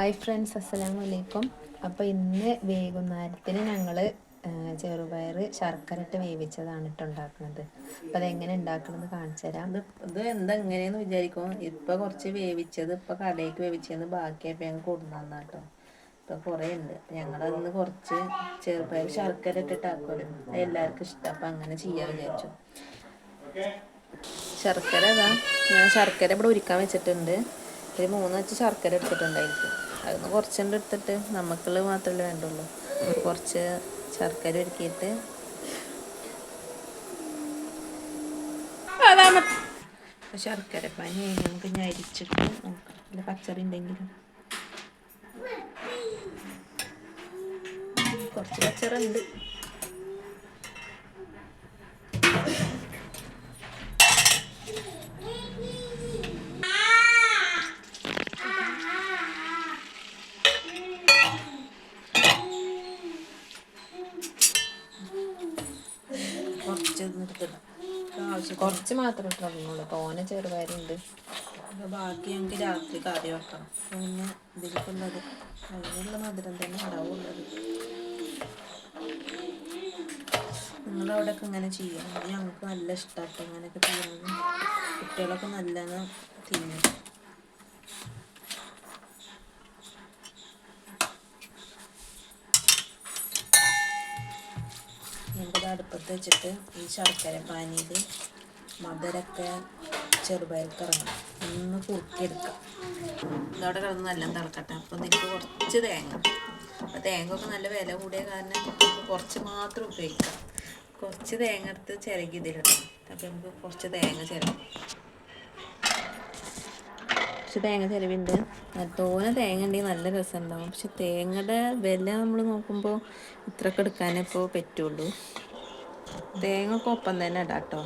Hi friends, അസ്സലാമു അലൈക്കും. അപ്പോൾ ഇന്ന് വൈകുന്നേരത്തിന് ഞങ്ങൾ ചെറുപയർ ശർക്കര ഇട്ട് വേവിച്ചതാണ് ഇട്ട് ഉണ്ടാക്കുന്നത്. അപ്പോൾ അതെങ്ങനെ ഉണ്ടാക്കണമെന്ന് കാണിച്ചു തരാം. ഇത് എന്താ എങ്ങനെയെന്ന് വിചാരിക്കും. ഇപ്പം കുറച്ച് വേവിച്ചത് ഇപ്പം കടയിലേക്ക് വേവിച്ചത് ബാക്കിയായപ്പോൾ ഞങ്ങൾ കൊടുന്നു കേട്ടോ. ഇപ്പം കുറേ ഉണ്ട്. ഞങ്ങളതിന്ന് കുറച്ച് ചെറുപയർ ശർക്കര ഇട്ടിട്ടാക്കുമല്ലോ, അത് എല്ലാവർക്കും ഇഷ്ടം. അപ്പം അങ്ങനെ ചെയ്യാൻ വിചാരിച്ചു. ശർക്കര ഞാൻ ശർക്കര ഇവിടെ ഉരുക്കാൻ വെച്ചിട്ടുണ്ട്. ഒരു 3 വെച്ച് ശർക്കര എടുത്തിട്ടുണ്ടായിരിക്കും. അതിന് കുറച്ചുകൊണ്ട് എടുത്തിട്ട് നമുക്കുള്ളത് മാത്രമല്ലേ വേണ്ടുള്ളൂ. കുറച്ച് ശർക്കര ഒരുക്കിയിട്ട് ശർക്കര പാനി നമുക്ക് ഞരിച്ചിട്ട് നോക്കാം. അല്ല പച്ചറി ഉണ്ടെങ്കിലും കുറച്ച് പച്ചറുണ്ട്. കുറച്ച് മാത്രം ഇട്ടുള്ളൂ, തോനെ ചെറുപയറുണ്ട്. ബാക്കി ഞങ്ങൾക്ക് രാത്രി കറി വെക്കണം. പിന്നെ ഇതിലേക്കുള്ളത് അതിനുള്ള മധുരം തന്നെ ഉണ്ടാവുള്ളത്. നിങ്ങളുടെ അവിടെയൊക്കെ ഇങ്ങനെ ചെയ്യണം. ഞങ്ങൾക്ക് നല്ല ഇഷ്ടമാട്ടോ അങ്ങനെയൊക്കെ ചെയ്യുന്നത്. കുട്ടികളൊക്കെ നല്ലതാണ് തിന്നും. ഞങ്ങൾക്ക് അടുപ്പത്ത് വെച്ചിട്ട് ഈ ശർക്കര പാനിയിൽ മധുരമൊക്കെ ചെറുപയർക്ക് ഇറങ്ങണം. ഒന്ന് കുറുക്കിയെടുക്കാം. ഇതവിടെ കിടന്ന് നല്ല തിളക്കട്ടെ. അപ്പം നിങ്ങൾക്ക് കുറച്ച് തേങ്ങ, അപ്പം തേങ്ങ ഒക്കെ നല്ല വില കൂടിയ കാരണം കുറച്ച് മാത്രം ഉപയോഗിക്കാം. കുറച്ച് തേങ്ങ എടുത്ത് ചിരകി ഇതിലിടാം. അപ്പം നമുക്ക് കുറച്ച് തേങ്ങ ചിരവും. കുറച്ച് തേങ്ങ ചിരവിണ്ട്. തോനെ തേങ്ങ ഉണ്ടെങ്കിൽ നല്ല രസം ഉണ്ടാവും. പക്ഷെ തേങ്ങയുടെ വില നമ്മൾ നോക്കുമ്പോൾ ഇത്രയൊക്കെ എടുക്കാനേ ഇപ്പോൾ പറ്റുള്ളൂ. തേങ്ങ ഒക്കെ ഒപ്പം തന്നെ ഇടാം കേട്ടോ.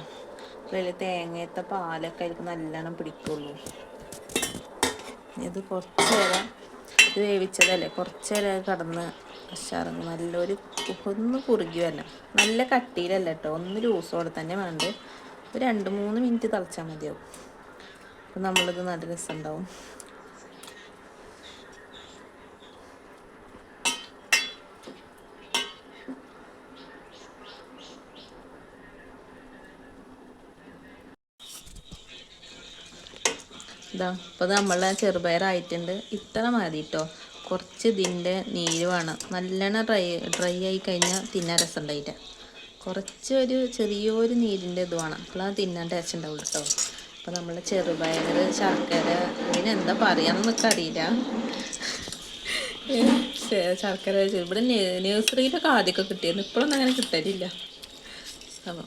വലിയ തേങ്ങയത്തെ പാലൊക്കെ അതിലേക്ക് നല്ലോണം പിടിക്കുള്ളൂ. ഇത് കുറച്ച് നേരം, ഇത് വേവിച്ചതല്ലേ, കുറച്ച് നേരം കടന്ന് അശാറങ്ങ് നല്ലൊരു ഒന്ന് കുറുകി വരണം. നല്ല കട്ടിയിലല്ല കേട്ടോ, ഒന്ന് ലൂസോടെ തന്നെ വേണ്ട. ഒരു 2-3 മിനിറ്റ് തിളച്ചാൽ മതിയാവും. അപ്പം നമ്മളിത് നല്ല രസം ഉണ്ടാവും. അപ്പോൾ ഇത് നമ്മളെ ചെറുപയറായിട്ടുണ്ട്. ഇത്ര മതി കേട്ടോ. കുറച്ച് ഇതിൻ്റെ നീര് വേണം. നല്ലോണം ഡ്രൈ ആയി കഴിഞ്ഞാൽ തിന്നാൻ രസം ഉണ്ടായില്ല. കുറച്ച് ചെറിയൊരു നീരിൻ്റെ ഇത് വേണം. അപ്പോഴാണ് തിന്നാൻ ടേസ്റ്റ് ഉണ്ടാവുള്ളൂ കേട്ടോ. അപ്പോൾ നമ്മൾ ചെറുപയർ ശർക്കര ഇതിനെന്താ പറയാമെന്നൊക്കെ അറിയില്ല. ശർക്കര ഇവിടെ നഴ്സറിയിലൊക്കെ ആദ്യമൊക്കെ കിട്ടിയിരുന്നു. ഇപ്പോഴൊന്നും അങ്ങനെ കിട്ടലില്ല. അപ്പോൾ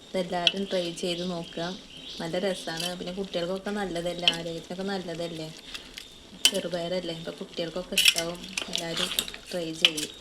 ഇതെല്ലാവരും ട്രൈ ചെയ്ത് നോക്കുക. നല്ല രസമാണ്. പിന്നെ കുട്ടികൾക്കൊക്കെ നല്ലതല്ലേ, ആരോഗ്യത്തിനൊക്കെ നല്ലതല്ലേ, ചെറുപയറല്ലേ. അപ്പോൾ കുട്ടികൾക്കൊക്കെ ഇഷ്ടമാവും. എല്ലാവരും ട്രൈ ചെയ്യും.